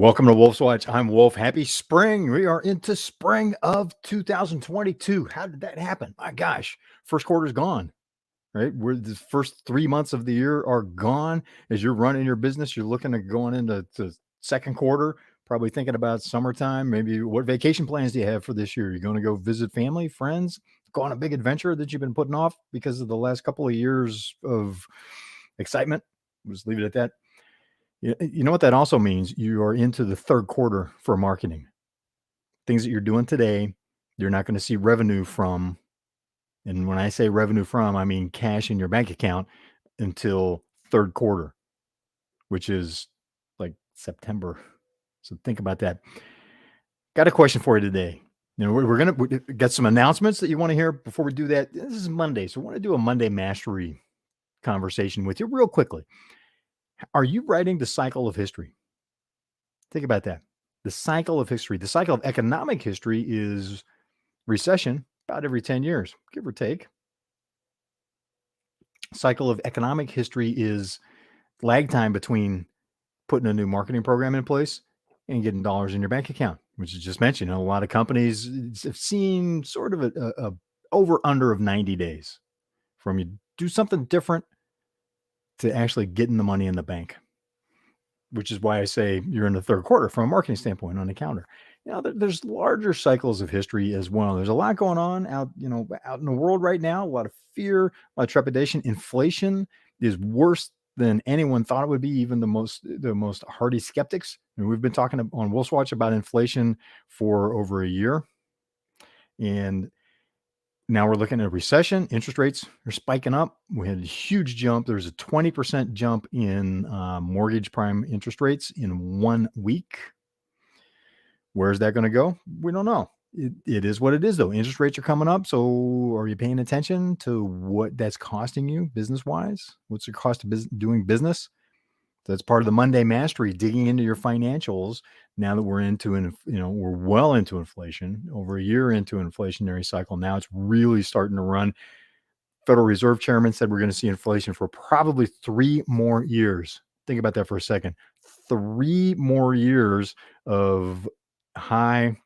Welcome to Wolf's Watch. I'm Wolf. Happy spring. We are into spring of 2022. How did that happen? My gosh, first quarter's gone, right? We're the first 3 months of the year are gone. As you're running your business, you're looking at going into second quarter, probably thinking about summertime. Maybe what vacation plans do you have for this year? You're going to go visit family, friends, go on a big adventure that you've been putting off because of the last couple of years of excitement. Just leave it at that. You know what that also means? You are into the third quarter for marketing. Things that you're doing today, you're not going to see revenue from. And when I say revenue from, I mean cash in your bank account until third quarter, which is like September. So think about that. Got a question for you today. We're going to get some announcements that you want to hear before we do that. This is Monday. So I want to do a Monday mastery conversation with you real quickly. Are you writing the cycle of history? Think about that. The cycle of history, the cycle of economic history is recession about every 10 years, give or take. Cycle of economic history is lag time between putting a new marketing program in place and getting dollars in your bank account, which is just mentioned. A lot of companies have seen sort of a over under of 90 days from you do something different to actually getting the money in the bank, which is why I say you're in the third quarter from a marketing standpoint on the calendar. There's larger cycles of history as well. There's a lot going on out in the world right now. A lot of fear, a lot of trepidation. Inflation is worse than anyone thought it would be. Even the most hardy skeptics. And we've been talking on Wolf's Watch about inflation for over a year, and now we're looking at a recession. Interest rates are spiking up. We had a huge jump. There's a 20% jump in mortgage prime interest rates in 1 week. Where's that going to go? We don't know. It is what it is, though. Interest rates are coming up. So are you paying attention to what that's costing you business-wise? What's the cost of doing business? That's part of the Monday Mastery, digging into your financials. Now that we're we're well into inflation, over a year into an inflationary cycle. Now it's really starting to run. Federal Reserve Chairman said we're going to see inflation for probably 3 more years. Think about that for a second. 3 more years of high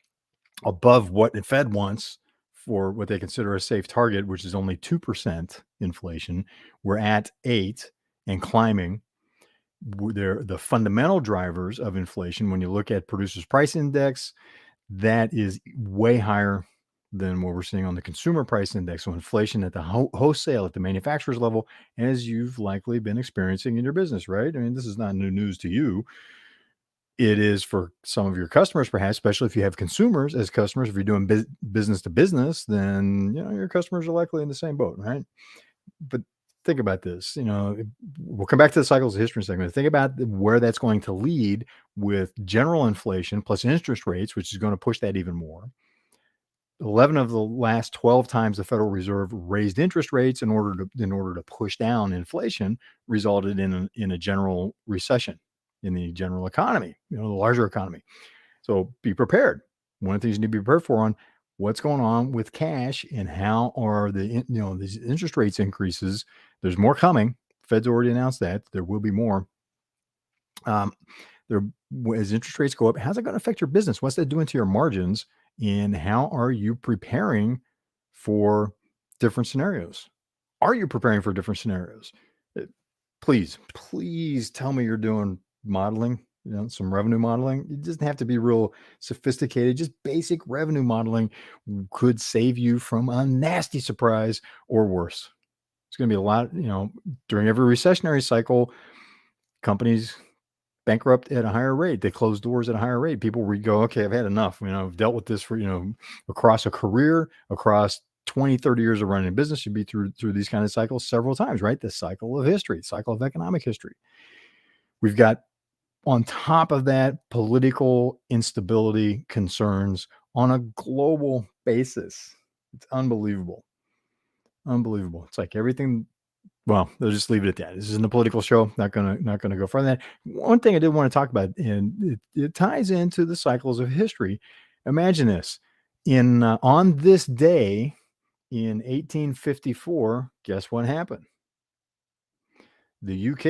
above what the Fed wants for what they consider a safe target, which is only 2% inflation. We're at 8 and climbing. They're the fundamental drivers of inflation. When you look at producers price index, that is way higher than what we're seeing on the consumer price index. So inflation at the wholesale, at the manufacturer's level, as you've likely been experiencing in your business, right? I mean, this is not new news to you. It is for some of your customers, perhaps, especially if you have consumers as customers. If you're doing business to business, then your customers are likely in the same boat, right? But think about this. We'll come back to the cycles of history in a second. Think about where that's going to lead with general inflation plus interest rates, which is going to push that even more. 11 of the last 12 times the Federal Reserve raised interest rates in order to push down inflation resulted in a general recession in the general economy, the larger economy. So be prepared. One of the things you need to be prepared for on what's going on with cash and how are these interest rates increases. There's more coming. Fed's already announced that there will be more. As interest rates go up, how's it going to affect your business? What's that doing to your margins? And how are you preparing for different scenarios? Are you preparing for different scenarios? Please tell me you're doing modeling, some revenue modeling. It doesn't have to be real sophisticated. Just basic revenue modeling could save you from a nasty surprise or worse. It's going to be a lot, during every recessionary cycle, companies bankrupt at a higher rate. They close doors at a higher rate. People go, okay, I've had enough. I've dealt with this for, across a career, across 20, 30 years of running a business. You'd be through these kind of cycles several times, right? The cycle of history, cycle of economic history. We've got, on top of that, political instability concerns on a global basis. It's unbelievable. Unbelievable. It's like everything. Well, they'll just leave it at that. This isn't a political show. Not gonna go further than that. One thing I did want to talk about, and it ties into the cycles of history. Imagine this: on this day in 1854, guess what happened? The UK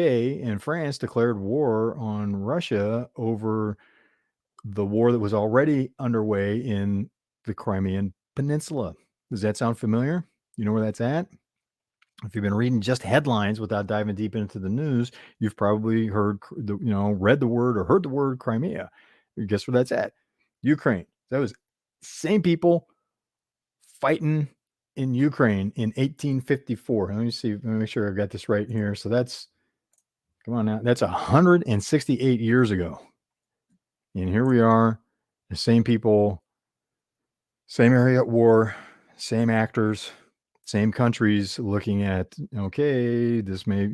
and France declared war on Russia over the war that was already underway in the Crimean Peninsula. Does that sound familiar? You know where that's at? If you've been reading just headlines without diving deep into the news, you've probably read the word or heard the word Crimea. Guess where that's at? Ukraine. That was same people fighting in Ukraine in 1854. Let me see. Let me make sure I've got this right here. So come on now. That's 168 years ago. And here we are, the same people, same area at war, same actors, same countries looking at, okay, this may,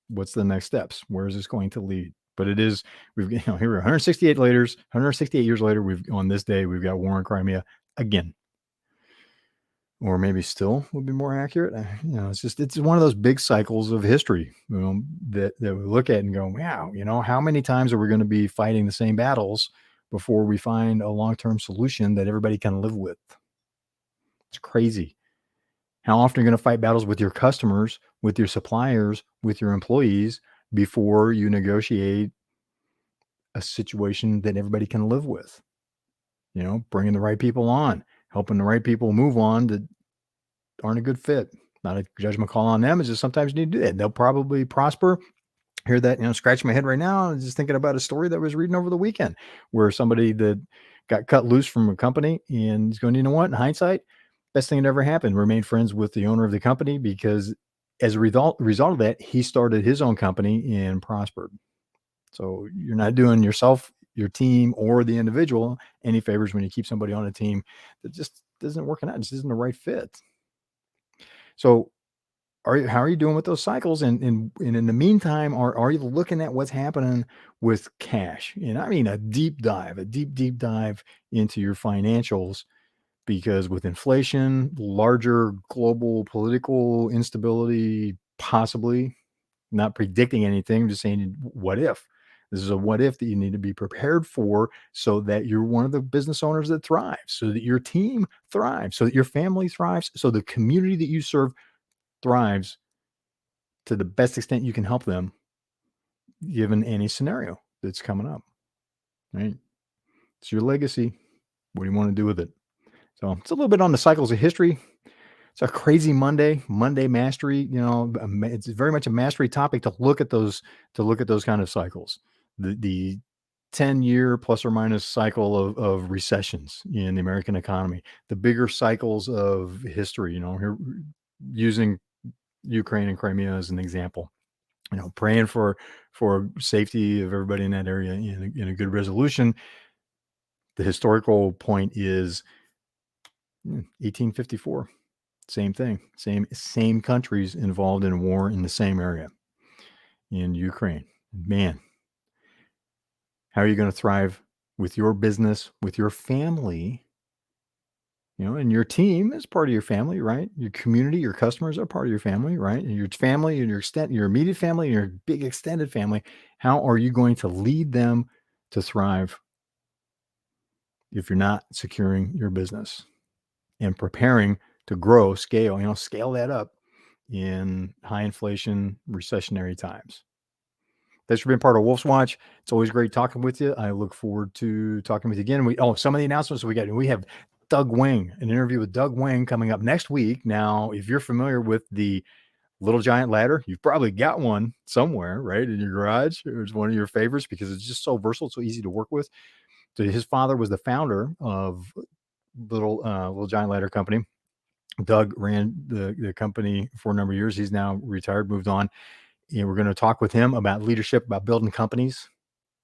what's the next steps? Where is this going to lead? But it is, here we're 168 years later, on this day, we've got war in Crimea again. Or maybe still would be more accurate. It's one of those big cycles of history, that we look at and go, wow, how many times are we going to be fighting the same battles before we find a long-term solution that everybody can live with? It's crazy. How often are you going to fight battles with your customers, with your suppliers, with your employees before you negotiate a situation that everybody can live with? Bringing the right people on, helping the right people move on that aren't a good fit. Not a judgment call on them. It's just sometimes you need to do that. They'll probably prosper. Hear that, scratching my head right now. I'm just thinking about a story that I was reading over the weekend where somebody that got cut loose from a company and he's going, you know what, in hindsight, best thing that ever happened, remained friends with the owner of the company because as a result of that, he started his own company and prospered. So you're not doing yourself, your team, or the individual any favors when you keep somebody on a team that just isn't working out. It just isn't the right fit. So how are you doing with those cycles? And in the meantime, are you looking at what's happening with cash? And I mean a deep dive into your financials, because with inflation, larger global political instability, possibly, not predicting anything, just saying what if. This is a what if that you need to be prepared for so that you're one of the business owners that thrives, so that your team thrives, so that your family thrives, so the community that you serve thrives to the best extent you can help them given any scenario that's coming up, right? It's your legacy. What do you want to do with it? So it's a little bit on the cycles of history. It's a crazy Monday mastery. It's very much a mastery topic to look at those kind of cycles. The 10-year plus or minus cycle of recessions in the American economy, the bigger cycles of history, here using Ukraine and Crimea as an example. Praying for safety of everybody in that area in a good resolution. The historical point is 1854. Same thing. Same countries involved in a war in the same area in Ukraine. Man, how are you going to thrive with your business, with your family? And your team is part of your family, right? Your community, your customers are part of your family, right? And your family and your immediate family and your big extended family. How are you going to lead them to thrive if you're not securing your business and preparing to grow, scale that up in high inflation, recessionary times? Thanks for being part of Wolf's Watch. It's always great talking with you. I look forward to talking with you again. Some of the announcements we have Doug Wing, an interview with Doug Wing coming up next week. Now, if you're familiar with the Little Giant ladder, you've probably got one somewhere, right, in your garage. It's one of your favorites because it's just so versatile, so easy to work with. So his father was the founder of Little Giant Ladder Company. Doug ran the company for a number of years. He's now retired, moved on. And we're going to talk with him about leadership, about building companies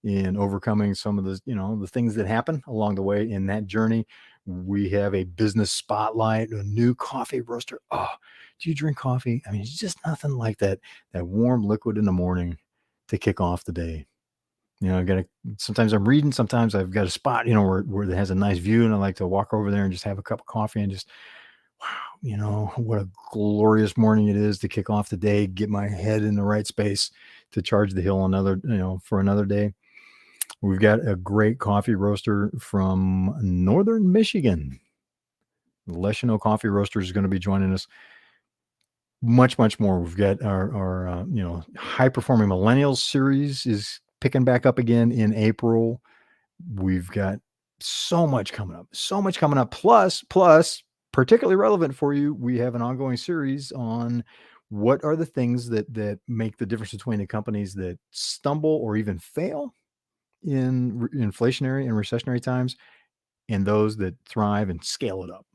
and overcoming some of the things that happen along the way in that journey. We have a business spotlight, a new coffee roaster. Oh, do you drink coffee? I mean, it's just nothing like that warm liquid in the morning to kick off the day. Sometimes I'm reading, sometimes I've got a spot, where it has a nice view, and I like to walk over there and just have a cup of coffee and just, wow, what a glorious morning it is to kick off the day, get my head in the right space to charge the hill for another day. We've got a great coffee roaster from Northern Michigan. Leschino Coffee Roaster is going to be joining us. Much, much more. We've got our high performing millennials series is picking back up again in April. We've got so much coming up, so much coming up. Plus, particularly relevant for you, we have an ongoing series on what are the things that make the difference between the companies that stumble or even fail in inflationary and recessionary times, and those that thrive and scale it up,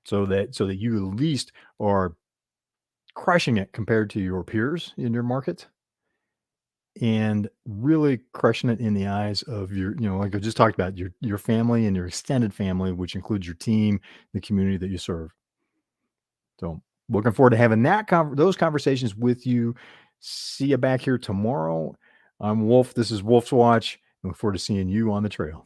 so that you at least are crushing it compared to your peers in your market, and really crushing it in the eyes of your, like I just talked about, your family and your extended family, which includes your team, the community that you serve. So looking forward to having those conversations with you. See you back here tomorrow. I'm Wolf. This is Wolf's Watch. Look forward to seeing you on the trail.